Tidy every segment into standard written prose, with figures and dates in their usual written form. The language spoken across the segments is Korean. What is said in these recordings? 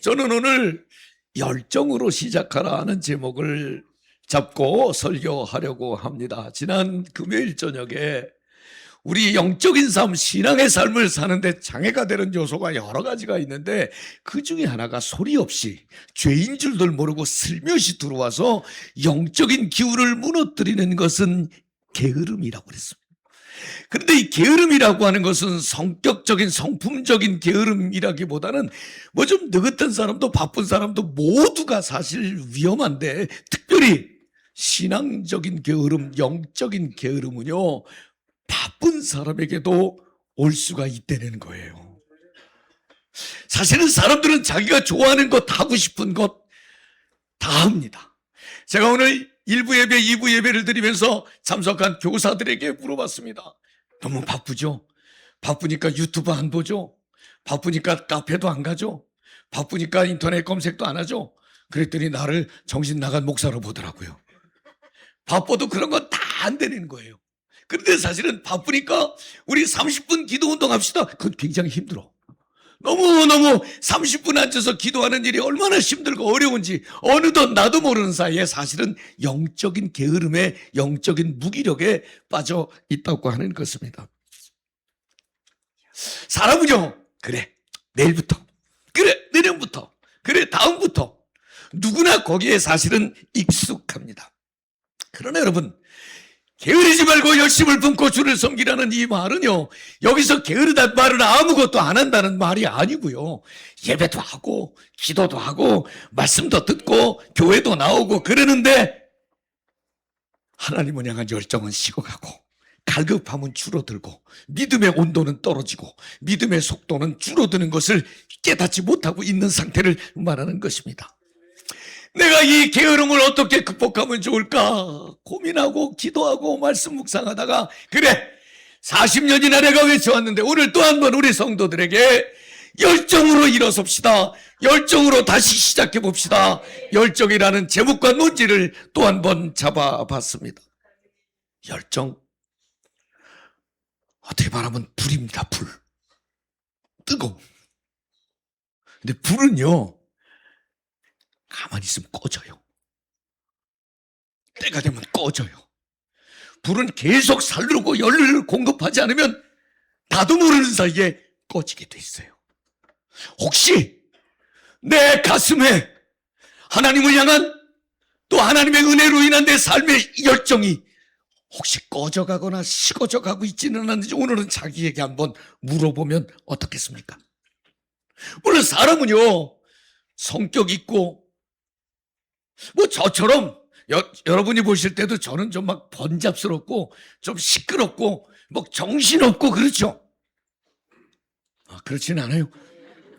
저는 오늘 열정으로 시작하라 하는 제목을 잡고 설교하려고 합니다. 지난 금요일 저녁에 우리 영적인 삶, 신앙의 삶을 사는데 장애가 되는 요소가 여러 가지가 있는데 그 중에 하나가 소리 없이 죄인 줄들 모르고 슬며시 들어와서 영적인 기운을 무너뜨리는 것은 게으름이라고 그랬습니다. 그런데 이 게으름이라고 하는 것은 성격적인 성품적인 게으름이라기보다는 뭐 좀 느긋한 사람도 바쁜 사람도 모두가 사실 위험한데, 특별히 신앙적인 게으름, 영적인 게으름은요 바쁜 사람에게도 올 수가 있다는 거예요. 사실은 사람들은 자기가 좋아하는 것, 하고 싶은 것 다 합니다. 제가 오늘 1부 예배, 2부 예배를 드리면서 참석한 교사들에게 물어봤습니다. 너무 바쁘죠? 바쁘니까 유튜브 안 보죠? 바쁘니까 카페도 안 가죠? 바쁘니까 인터넷 검색도 안 하죠? 그랬더니 나를 정신 나간 목사로 보더라고요. 바빠도 그런 건 다 안 되는 거예요. 그런데 사실은 바쁘니까 우리 30분 기도 운동 합시다. 그건 굉장히 힘들어. 너무너무 30분 앉아서 기도하는 일이 얼마나 힘들고 어려운지 어느덧 나도 모르는 사이에 사실은 영적인 게으름에, 영적인 무기력에 빠져 있다고 하는 것입니다. 사람은요, 그래 내일부터, 그래 내년부터, 그래 다음부터, 누구나 거기에 사실은 익숙합니다. 그러나 여러분, 게으르지 말고 열심을 품고 주를 섬기라는 이 말은요, 여기서 게으르다는 말은 아무것도 안 한다는 말이 아니고요, 예배도 하고 기도도 하고 말씀도 듣고 교회도 나오고 그러는데 하나님을 향한 열정은 식어가고 갈급함은 줄어들고 믿음의 온도는 떨어지고 믿음의 속도는 줄어드는 것을 깨닫지 못하고 있는 상태를 말하는 것입니다. 내가 이 게으름을 어떻게 극복하면 좋을까 고민하고 기도하고 말씀 묵상하다가, 그래 40년이나 내가 외쳐왔는데 오늘 또 한 번 우리 성도들에게 열정으로 일어섭시다, 열정으로 다시 시작해 봅시다, 열정이라는 제목과 논지를 또 한 번 잡아봤습니다. 열정, 어떻게 말하면 불입니다. 불, 뜨거움. 근데 불은요 가만히 있으면 꺼져요. 때가 되면 꺼져요. 불은 계속 살르고 연료를 공급하지 않으면 나도 모르는 사이에 꺼지게 돼 있어요. 혹시 내 가슴에 하나님을 향한, 또 하나님의 은혜로 인한 내 삶의 열정이 혹시 꺼져가거나 식어져 가고 있지는 않는지 오늘은 자기에게 한번 물어보면 어떻겠습니까? 물론 사람은요 성격 있고, 뭐 저처럼 여러분이 보실 때도 저는 좀 막 번잡스럽고 좀 시끄럽고 뭐 정신없고 그렇죠? 그렇지는 않아요.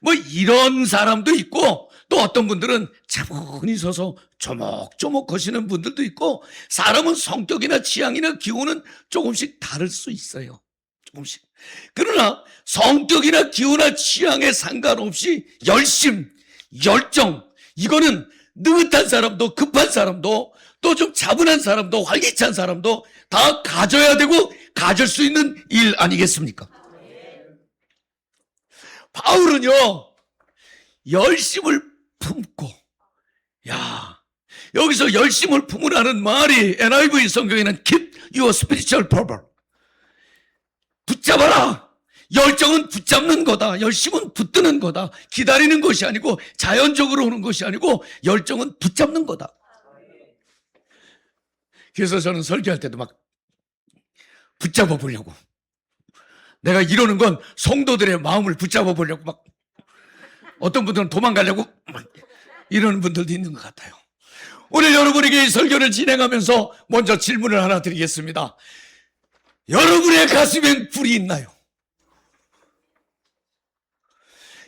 뭐 이런 사람도 있고, 또 어떤 분들은 차분히 서서 조목조목 거시는 분들도 있고, 사람은 성격이나 취향이나 기호는 조금씩 다를 수 있어요. 조금씩. 그러나 성격이나 기호나 취향에 상관없이 열심, 열정, 이거는 느긋한 사람도 급한 사람도 또 좀 차분한 사람도 활기찬 사람도 다 가져야 되고 가질 수 있는 일 아니겠습니까? 바울은요 열심을 품고, 여기서 열심을 품으라는 말이 NIV 성경에는 keep your spiritual fervor, 붙잡아라. 열정은 붙잡는 거다. 열심은 붙드는 거다. 기다리는 것이 아니고 자연적으로 오는 것이 아니고 열정은 붙잡는 거다. 그래서 저는 설교할 때도 막 붙잡아 보려고, 내가 이러는 건 성도들의 마음을 붙잡아 보려고, 막 어떤 분들은 도망가려고 막 이러는 분들도 있는 것 같아요. 오늘 여러분에게 이 설교를 진행하면서 먼저 질문을 하나 드리겠습니다. 여러분의 가슴엔 불이 있나요?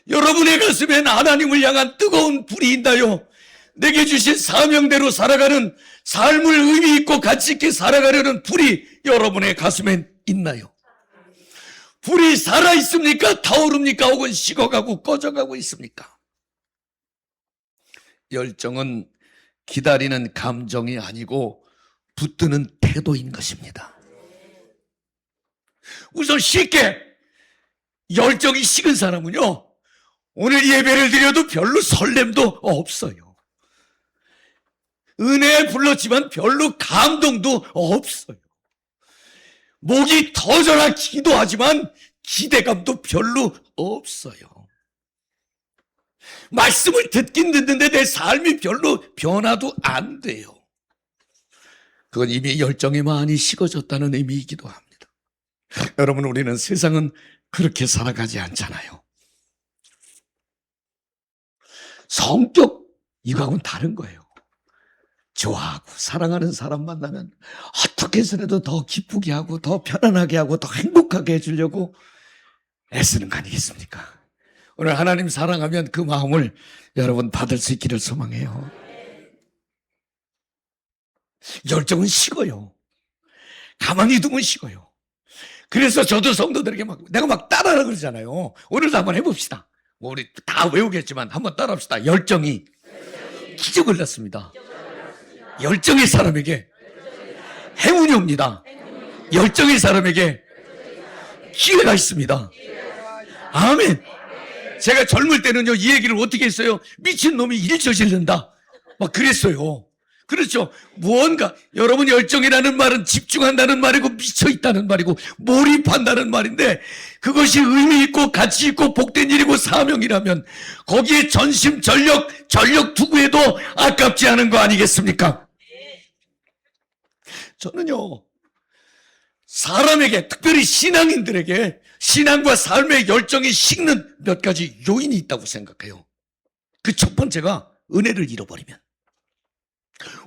여러분의 가슴엔 하나님을 향한 뜨거운 불이 있나요? 내게 주신 사명대로 살아가는, 삶을 의미 있고 가치 있게 살아가려는 불이 여러분의 가슴엔 있나요? 불이 살아있습니까? 타오릅니까? 혹은 식어가고 꺼져가고 있습니까? 열정은 기다리는 감정이 아니고 붙드는 태도인 것입니다. 우선 쉽게 열정이 식은 사람은요 오늘 예배를 드려도 별로 설렘도 없어요. 은혜에 불렀지만 별로 감동도 없어요. 목이 터져라 기도하지만 기대감도 별로 없어요. 말씀을 듣긴 듣는데 내 삶이 별로 변화도 안 돼요. 그건 이미 열정이 많이 식어졌다는 의미이기도 합니다. 여러분, 우리는 세상은 그렇게 살아가지 않잖아요. 성격, 이거하고는 다른 거예요. 좋아하고 사랑하는 사람 만나면 어떻게 해서라도 더 기쁘게 하고 더 편안하게 하고 더 행복하게 해주려고 애쓰는 거 아니겠습니까? 오늘 하나님 사랑하면 그 마음을 여러분 받을 수 있기를 소망해요. 열정은 식어요. 가만히 두면 식어요. 그래서 저도 성도들에게 내가 막 따라하라 그러잖아요. 오늘도 한번 해봅시다. 우리 다 외우겠지만 한번 따라합시다. 열정이 기적을 낳습니다. 열정의 사람에게 행운이 옵니다. 열정의 사람에게 기회가 있습니다. 아멘. 제가 젊을 때는요, 이 얘기를 어떻게 했어요? 미친놈이 일 저지른다 막 그랬어요. 그렇죠. 무언가, 여러분, 열정이라는 말은 집중한다는 말이고 미쳐있다는 말이고 몰입한다는 말인데, 그것이 의미 있고 가치 있고 복된 일이고 사명이라면 거기에 전심 전력 투구해도 아깝지 않은 거 아니겠습니까? 저는요, 사람에게, 특별히 신앙인들에게 신앙과 삶의 열정이 식는 몇 가지 요인이 있다고 생각해요. 그 첫 번째가 은혜를 잃어버리면.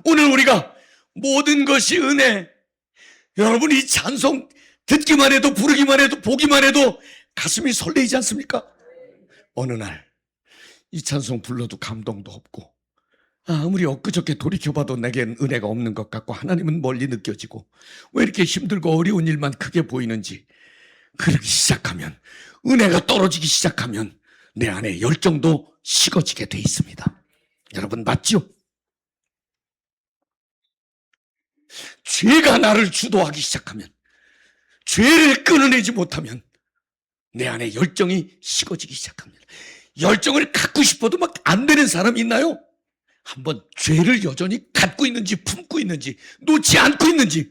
오늘 우리가 모든 것이 은혜. 여러분, 이 찬송 듣기만 해도, 부르기만 해도, 보기만 해도 가슴이 설레이지 않습니까? 어느 날 이 찬송 불러도 감동도 없고, 아무리 엊그저께 돌이켜봐도 내겐 은혜가 없는 것 같고, 하나님은 멀리 느껴지고, 왜 이렇게 힘들고 어려운 일만 크게 보이는지, 그러기 시작하면, 은혜가 떨어지기 시작하면 내 안에 열정도 식어지게 돼 있습니다. 여러분, 맞죠? 죄가 나를 주도하기 시작하면, 죄를 끊어내지 못하면 내 안에 열정이 식어지기 시작합니다. 열정을 갖고 싶어도 막 안 되는 사람 있나요? 한번 죄를 여전히 갖고 있는지 품고 있는지 놓지 않고 있는지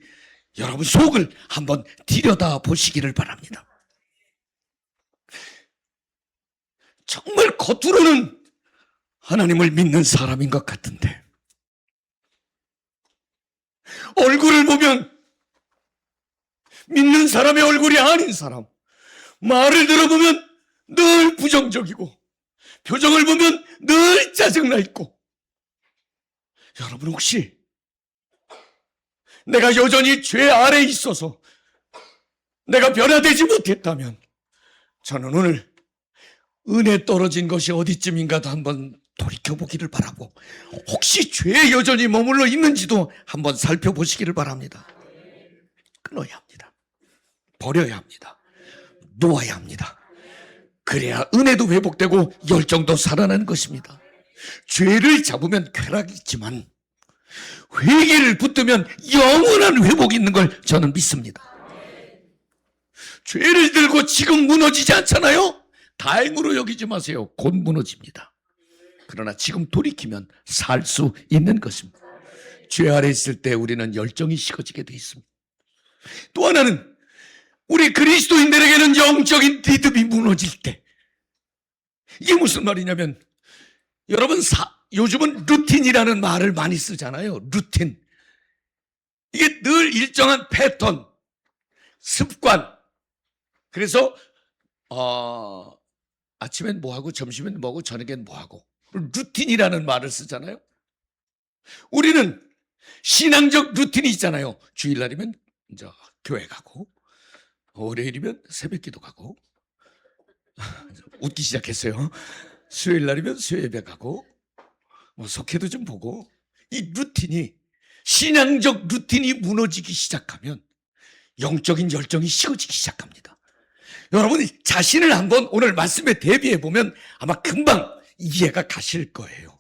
여러분 속을 한번 들여다 보시기를 바랍니다. 정말 겉으로는 하나님을 믿는 사람인 것 같은데 얼굴을 보면 믿는 사람의 얼굴이 아닌 사람, 말을 들어보면 늘 부정적이고 표정을 보면 늘 짜증나 있고, 여러분 혹시 내가 여전히 죄 아래에 있어서 내가 변화되지 못했다면 저는 오늘 은혜 떨어진 것이 어디쯤인가도 한번 돌이켜보기를 바라고, 혹시 죄에 여전히 머물러 있는지도 한번 살펴보시기를 바랍니다. 끊어야 합니다. 버려야 합니다. 놓아야 합니다. 그래야 은혜도 회복되고 열정도 살아나는 것입니다. 죄를 잡으면 쾌락이 있지만 회개를 붙들면 영원한 회복이 있는 걸 저는 믿습니다. 죄를 들고 지금 무너지지 않잖아요? 다행으로 여기지 마세요. 곧 무너집니다. 그러나 지금 돌이키면 살 수 있는 것입니다. 죄 아래 있을 때 우리는 열정이 식어지게 돼 있습니다. 또 하나는 우리 그리스도인들에게는 영적인 리듬이 무너질 때, 이게 무슨 말이냐면, 여러분 요즘은 루틴이라는 말을 많이 쓰잖아요. 루틴. 이게 늘 일정한 패턴, 습관. 그래서 아침엔 뭐하고 점심엔 뭐하고 저녁엔 뭐하고 루틴이라는 말을 쓰잖아요. 우리는 신앙적 루틴이 있잖아요. 주일날이면 이제 교회 가고, 월요일이면 새벽기도 가고, 웃기 시작했어요. 수요일날이면 수요예배 가고, 뭐 석회도 좀 보고. 이 루틴이, 신앙적 루틴이 무너지기 시작하면 영적인 열정이 식어지기 시작합니다. 여러분 자신을 한번 오늘 말씀에 대비해 보면 아마 금방 이해가 가실 거예요.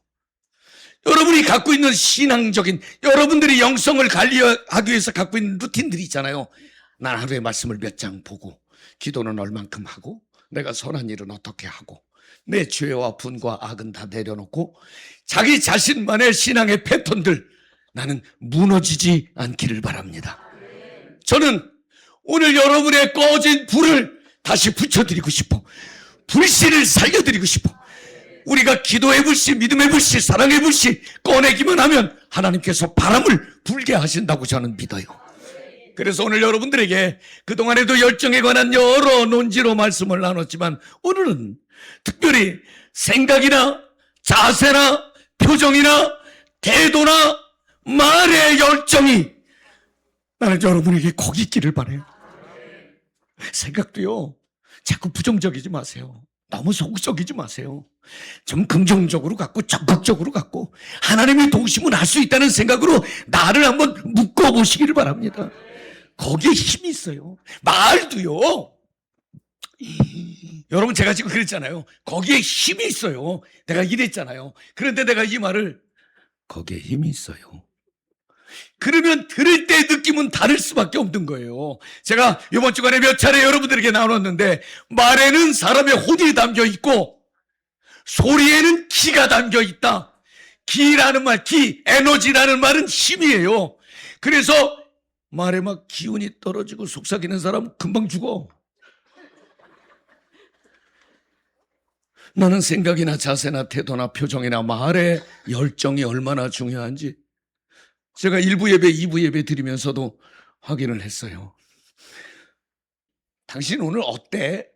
여러분이 갖고 있는 신앙적인, 여러분들이 영성을 관리하기 위해서 갖고 있는 루틴들이 있잖아요. 난 하루에 말씀을 몇 장 보고, 기도는 얼만큼 하고, 내가 선한 일은 어떻게 하고, 내 죄와 분과 악은 다 내려놓고 자기 자신만의 신앙의 패턴들, 나는 무너지지 않기를 바랍니다. 저는 오늘 여러분의 꺼진 불을 다시 붙여드리고 싶어. 불씨를 살려드리고 싶어. 우리가 기도의 불씨, 믿음의 불씨, 사랑의 불씨 꺼내기만 하면 하나님께서 바람을 불게 하신다고 저는 믿어요. 그래서 오늘 여러분들에게 그동안에도 열정에 관한 여러 논지로 말씀을 나눴지만, 오늘은 특별히 생각이나 자세나 표정이나 태도나 말의 열정이 나는 여러분에게 거기 있기를 바라요. 생각도요, 자꾸 부정적이지 마세요. 너무 소극적이지 마세요. 좀 긍정적으로 갖고 적극적으로 갖고 하나님이 도우시면 할 수 있다는 생각으로 나를 한번 묶어보시기를 바랍니다. 거기에 힘이 있어요. 말도요, 여러분 제가 지금 그랬잖아요. 거기에 힘이 있어요. 내가 이랬잖아요. 그런데 내가 이 말을, 거기에 힘이 있어요, 그러면 들을 때 느낌은 다를 수밖에 없는 거예요. 제가 이번 주간에 몇 차례 여러분들에게 나눴는데, 말에는 사람의 혼이 담겨 있고 소리에는 기가 담겨 있다. 기라는 말, 기, 에너지라는 말은 힘이에요. 그래서 말에 막 기운이 떨어지고 속삭이는 사람은 금방 죽어. 나는 생각이나 자세나 태도나 표정이나 말의 열정이 얼마나 중요한지 제가 1부 예배, 2부 예배 드리면서도 확인을 했어요. 당신 오늘 어때?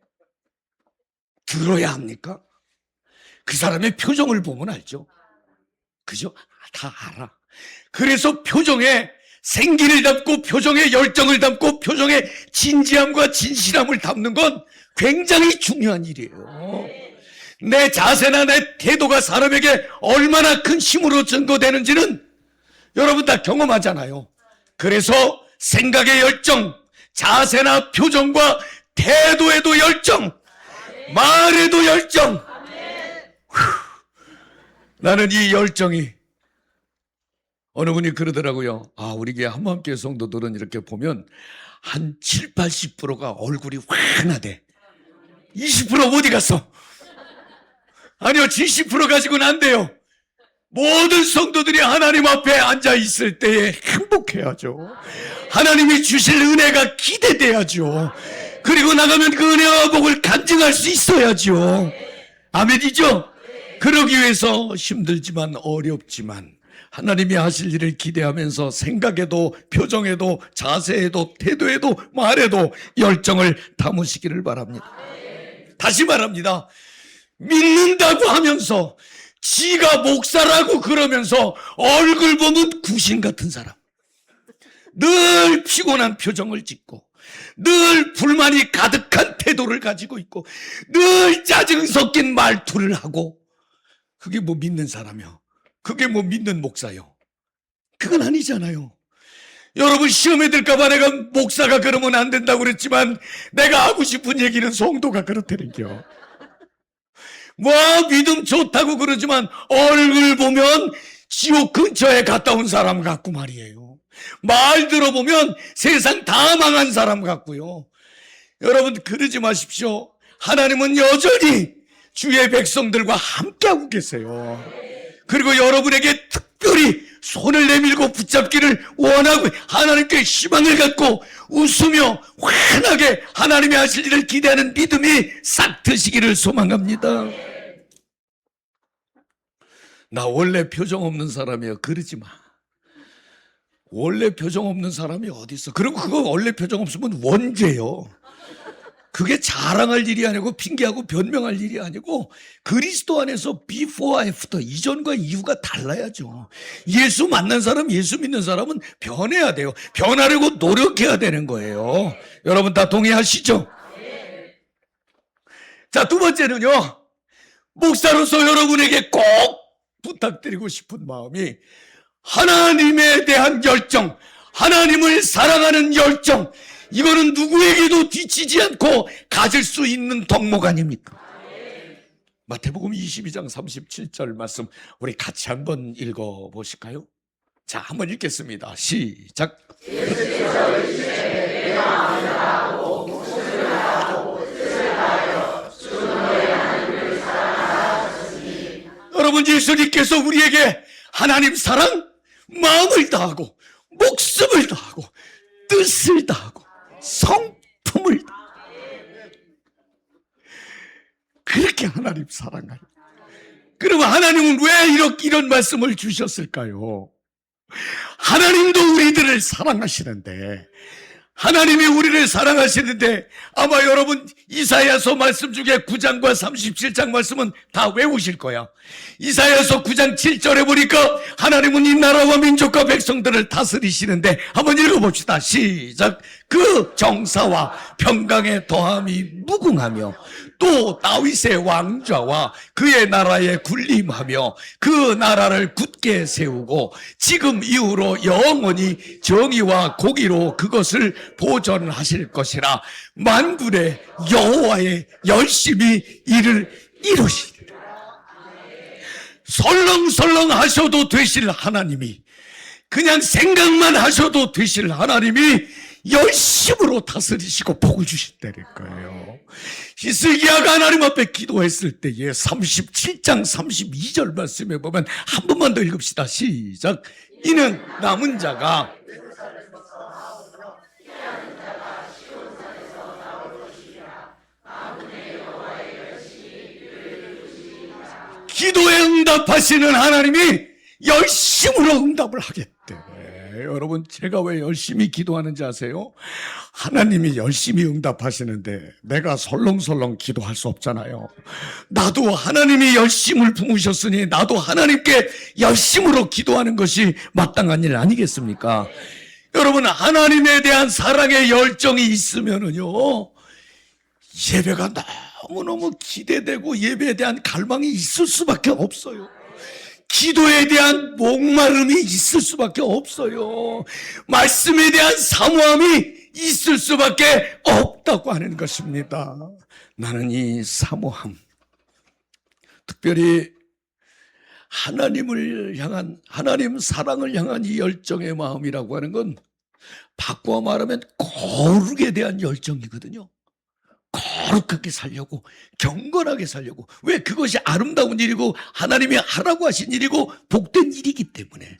들어야 합니까? 그 사람의 표정을 보면 알죠. 그죠? 다 알아. 그래서 표정에 생기를 담고 표정에 열정을 담고 표정에 진지함과 진실함을 담는 건 굉장히 중요한 일이에요. 내 자세나 내 태도가 사람에게 얼마나 큰 힘으로 전거되는지는 여러분 다 경험하잖아요. 그래서 생각의 열정, 자세나 표정과 태도에도 열정, 말에도 열정. 나는 이 열정이, 어느 분이 그러더라고요. 우리 교회 한마음교회 성도들은 이렇게 보면 한 7, 80%가 얼굴이 환하대. 20% 어디 갔어? 아니요, 70% 가지고는 안 돼요. 모든 성도들이 하나님 앞에 앉아 있을 때에 행복해야죠. 하나님이 주실 은혜가 기대돼야죠. 그리고 나가면 그 은혜와 복을 간증할 수 있어야죠. 아멘이죠? 그러기 위해서 힘들지만 어렵지만 하나님이 하실 일을 기대하면서 생각에도 표정에도 자세에도 태도에도 말에도 열정을 담으시기를 바랍니다. 다시 말합니다. 믿는다고 하면서 지가 목사라고 그러면서 얼굴 보면 구신 같은 사람, 늘 피곤한 표정을 짓고 늘 불만이 가득한 태도를 가지고 있고 늘 짜증 섞인 말투를 하고, 그게 뭐 믿는 사람이요? 그게 뭐 믿는 목사요? 그건 아니잖아요. 여러분 시험에 들까봐 내가 목사가 그러면 안 된다고 그랬지만 내가 하고 싶은 얘기는 성도가 그렇다는겨. 뭐 믿음 좋다고 그러지만 얼굴 보면 지옥 근처에 갔다 온 사람 같고 말이에요. 말 들어보면 세상 다 망한 사람 같고요. 여러분 그러지 마십시오. 하나님은 여전히 주의 백성들과 함께하고 계세요. 그리고 여러분에게 특별히 손을 내밀고 붙잡기를 원하고 하나님께 희망을 갖고 웃으며 환하게 하나님이 하실 일을 기대하는 믿음이 싹 트시기를 소망합니다. 나 원래 표정 없는 사람이야, 그러지 마. 원래 표정 없는 사람이 어디 있어? 그리고 그거 원래 표정 없으면 원죄요. 그게 자랑할 일이 아니고 핑계하고 변명할 일이 아니고 그리스도 안에서 before, after, 이전과 이후가 달라야죠. 예수 만난 사람, 예수 믿는 사람은 변해야 돼요. 변하려고 노력해야 되는 거예요. 여러분 다 동의하시죠? 자, 두 번째는요, 목사로서 여러분에게 꼭 부탁드리고 싶은 마음이 하나님에 대한 열정, 하나님을 사랑하는 열정, 이거는 누구에게도 뒤치지 않고 가질 수 있는 덕목 아닙니까? 마태복음 22장 37절 말씀 우리 같이 한번 읽어보실까요? 자, 한번 읽겠습니다. 시작. 여러분, 예수님께서 우리에게 하나님 사랑, 마음을 다하고 목숨을 다하고 뜻을 다하고 성품을 다하고 그렇게 하나님 사랑하요. 그러면 하나님은 왜 이런 말씀을 주셨을까요? 하나님도 우리들을 사랑하시는데, 하나님이 우리를 사랑하시는데, 아마 여러분 이사야서 말씀 중에 9장과 37장 말씀은 다 외우실 거야. 이사야서 9장 7절에 보니까 하나님은 이 나라와 민족과 백성들을 다스리시는데, 한번 읽어봅시다. 시작. 그 정사와 평강의 더함이 무궁하며 또 다윗의 왕좌와 그의 나라에 군림하며 그 나라를 굳게 세우고 지금 이후로 영원히 정의와 공의로 그것을 보존하실 것이라. 만군의 여호와의 열심히 이를 이루시리라. 설렁설렁 하셔도 되실 하나님이, 그냥 생각만 하셔도 되실 하나님이 열심으로 다스리시고 복을 주신다는 거예요. 히스기야가 하나님 앞에 기도했을 때에 37장 32절 말씀에 보면, 한 번만 더 읽읍시다. 시작. 이는 남은 자가 기도에 응답하시는 하나님이 열심으로 응답을 하겠대. 여러분, 제가 왜 열심히 기도하는지 아세요? 하나님이 열심히 응답하시는데 내가 설렁설렁 기도할 수 없잖아요. 나도 하나님이 열심을 품으셨으니 나도 하나님께 열심으로 기도하는 것이 마땅한 일 아니겠습니까? 여러분, 하나님에 대한 사랑의 열정이 있으면은요, 예배가 너무너무 기대되고 예배에 대한 갈망이 있을 수밖에 없어요. 기도에 대한 목마름이 있을 수밖에 없어요. 말씀에 대한 사모함이 있을 수밖에 없다고 하는 것입니다. 나는 이 사모함, 특별히 하나님을 향한, 하나님 사랑을 향한 이 열정의 마음이라고 하는 건 바꿔 말하면 거룩에 대한 열정이거든요. 거룩하게 살려고, 경건하게 살려고. 왜? 그것이 아름다운 일이고 하나님이 하라고 하신 일이고 복된 일이기 때문에.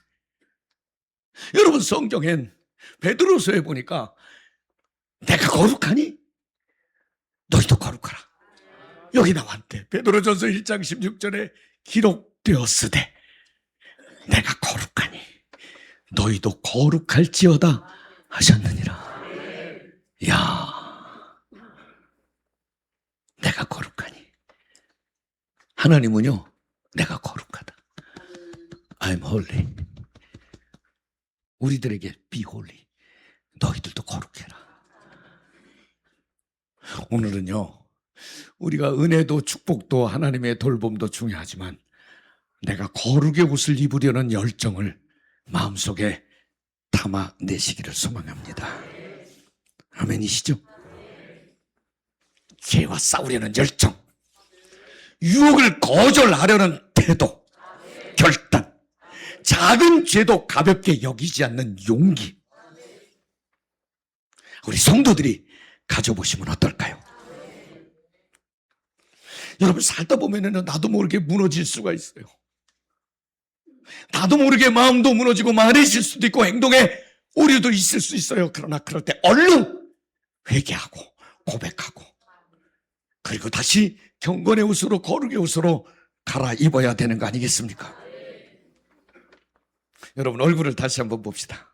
여러분, 성경엔 베드로서에 보니까 내가 거룩하니 너희도 거룩하라, 여기 나왔대. 베드로전서 1장 16절에 기록되었으되 내가 거룩하니 너희도 거룩할지어다 하셨느니라. 야, 내가 거룩하니. 하나님은요, 내가 거룩하다. I'm holy. 우리들에게 be holy. 너희들도 거룩해라. 오늘은요, 우리가 은혜도 축복도 하나님의 돌봄도 중요하지만 내가 거룩의 옷을 입으려는 열정을 마음속에 담아내시기를 소망합니다. 아멘이시죠? 죄와 싸우려는 열정, 유혹을 거절하려는 태도, 결단, 작은 죄도 가볍게 여기지 않는 용기, 우리 성도들이 가져보시면 어떨까요? 여러분, 살다 보면 나도 모르게 무너질 수가 있어요. 나도 모르게 마음도 무너지고 말해질 수도 있고 행동에 오류도 있을 수 있어요. 그러나 그럴 때 얼른 회개하고 고백하고, 그리고 다시 경건의 옷으로, 거룩의 옷으로 갈아입어야 되는 거 아니겠습니까? 여러분, 얼굴을 다시 한번 봅시다.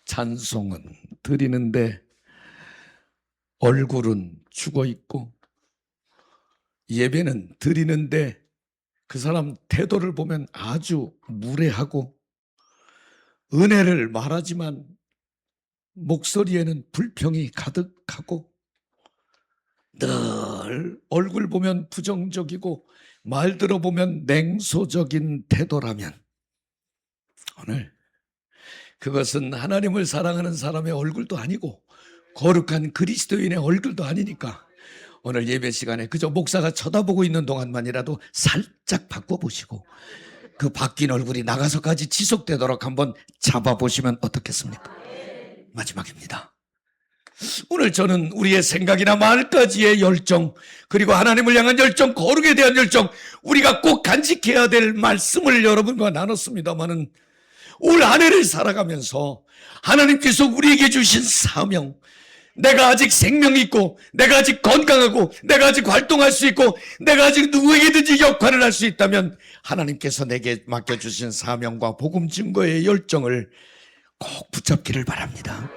찬송은 드리는데 얼굴은 죽어있고, 예배는 드리는데 그 사람 태도를 보면 아주 무례하고, 은혜를 말하지만 목소리에는 불평이 가득하고, 늘 얼굴 보면 부정적이고 말 들어보면 냉소적인 태도라면, 오늘 그것은 하나님을 사랑하는 사람의 얼굴도 아니고 거룩한 그리스도인의 얼굴도 아니니까, 오늘 예배 시간에 그저 목사가 쳐다보고 있는 동안만이라도 살짝 바꿔보시고 그 바뀐 얼굴이 나가서까지 지속되도록 한번 잡아보시면 어떻겠습니까? 마지막입니다. 오늘 저는 우리의 생각이나 말까지의 열정, 그리고 하나님을 향한 열정, 거룩에 대한 열정, 우리가 꼭 간직해야 될 말씀을 여러분과 나눴습니다마는 올 한 해를 살아가면서 하나님께서 우리에게 주신 사명, 내가 아직 생명이 있고, 내가 아직 건강하고, 내가 아직 활동할 수 있고, 내가 아직 누구에게든지 역할을 할 수 있다면 하나님께서 내게 맡겨주신 사명과 복음 증거의 열정을 꼭 붙잡기를 바랍니다.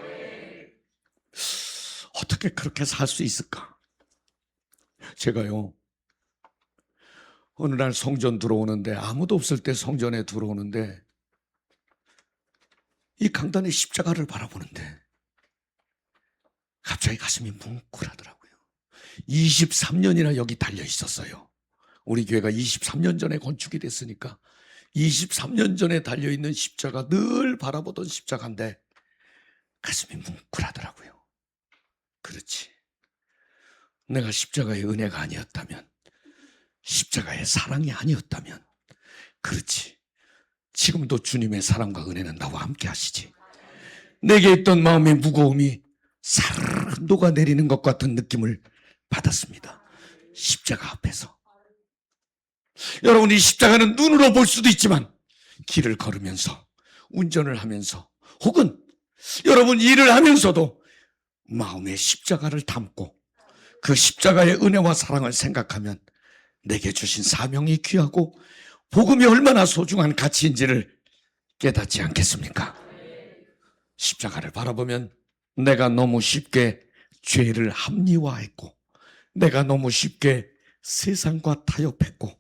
어떻게 그렇게 살 수 있을까? 제가요, 어느 날 성전 들어오는데, 아무도 없을 때 성전에 들어오는데 이 강단의 십자가를 바라보는데 갑자기 가슴이 뭉클하더라고요. 23년이나 여기 달려 있었어요. 우리 교회가 23년 전에 건축이 됐으니까 23년 전에 달려있는 십자가, 늘 바라보던 십자가인데 가슴이 뭉클하더라고요. 그렇지. 내가 십자가의 은혜가 아니었다면, 십자가의 사랑이 아니었다면, 그렇지, 지금도 주님의 사랑과 은혜는 나와 함께 하시지. 내게 있던 마음의 무거움이 사르르 녹아내리는 것 같은 느낌을 받았습니다. 십자가 앞에서. 여러분, 이 십자가는 눈으로 볼 수도 있지만 길을 걸으면서, 운전을 하면서, 혹은 여러분 일을 하면서도 마음에 십자가를 담고 그 십자가의 은혜와 사랑을 생각하면 내게 주신 사명이 귀하고 복음이 얼마나 소중한 가치인지를 깨닫지 않겠습니까? 십자가를 바라보면 내가 너무 쉽게 죄를 합리화했고, 내가 너무 쉽게 세상과 타협했고,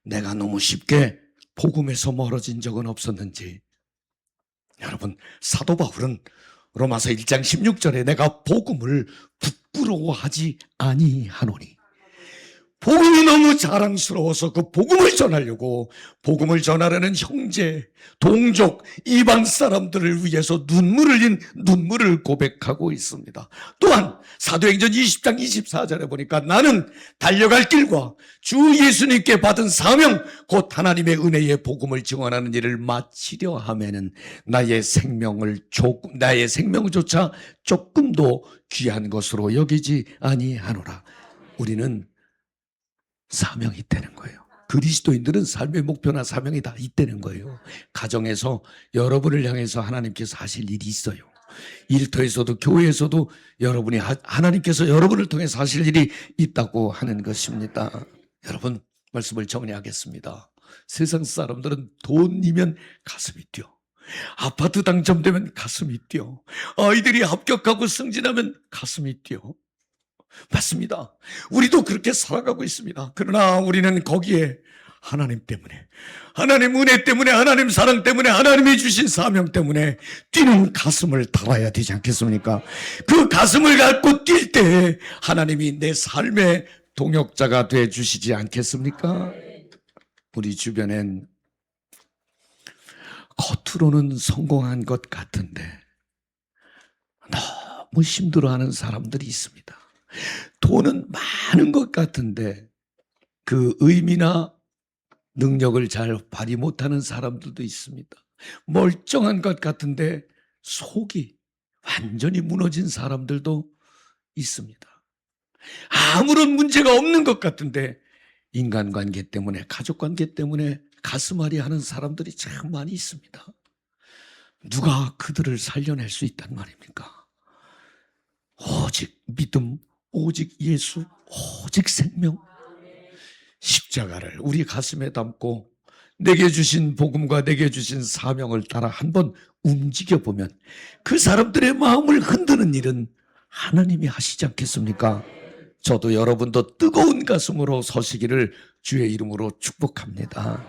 내가 너무 쉽게 복음에서 멀어진 적은 없었는지. 여러분, 사도 바울은 로마서 1장 16절에 내가 복음을 부끄러워하지 아니하노니, 복음이 너무 자랑스러워서 그 복음을 전하려고, 복음을 전하려는 형제, 동족, 이방 사람들을 위해서 눈물을 흘린 눈물을 고백하고 있습니다. 또한 사도행전 20장 24절에 보니까 나는 달려갈 길과 주 예수님께 받은 사명, 곧 하나님의 은혜의 복음을 증언하는 일을 마치려 하면은 나의 생명조차 조금도 귀한 것으로 여기지 아니하노라. 우리는 사명이 있다는 거예요. 그리스도인들은 삶의 목표나 사명이 다 있다는 거예요. 가정에서 여러분을 향해서 하나님께서 하실 일이 있어요. 일터에서도 교회에서도 여러분이 하나님께서 여러분을 통해서 하실 일이 있다고 하는 것입니다. 여러분, 말씀을 정리하겠습니다. 세상 사람들은 돈이면 가슴이 뛰어, 아파트 당첨되면 가슴이 뛰어, 아이들이 합격하고 승진하면 가슴이 뛰어. 맞습니다. 우리도 그렇게 살아가고 있습니다. 그러나 우리는 거기에 하나님 때문에, 하나님 은혜 때문에, 하나님 사랑 때문에, 하나님이 주신 사명 때문에 뛰는 가슴을 달아야 되지 않겠습니까? 그 가슴을 갖고 뛸 때 하나님이 내 삶의 동역자가 돼 주시지 않겠습니까? 우리 주변엔 겉으로는 성공한 것 같은데 너무 힘들어하는 사람들이 있습니다. 돈은 많은 것 같은데 그 의미나 능력을 잘 발휘 못하는 사람들도 있습니다. 멀쩡한 것 같은데 속이 완전히 무너진 사람들도 있습니다. 아무런 문제가 없는 것 같은데 인간관계 때문에, 가족관계 때문에 가슴앓이 하는 사람들이 참 많이 있습니다. 누가 그들을 살려낼 수 있단 말입니까? 오직 믿음, 오직 예수, 오직 생명, 십자가를 우리 가슴에 담고 내게 주신 복음과 내게 주신 사명을 따라 한번 움직여보면 그 사람들의 마음을 흔드는 일은 하나님이 하시지 않겠습니까? 저도 여러분도 뜨거운 가슴으로 서시기를 주의 이름으로 축복합니다.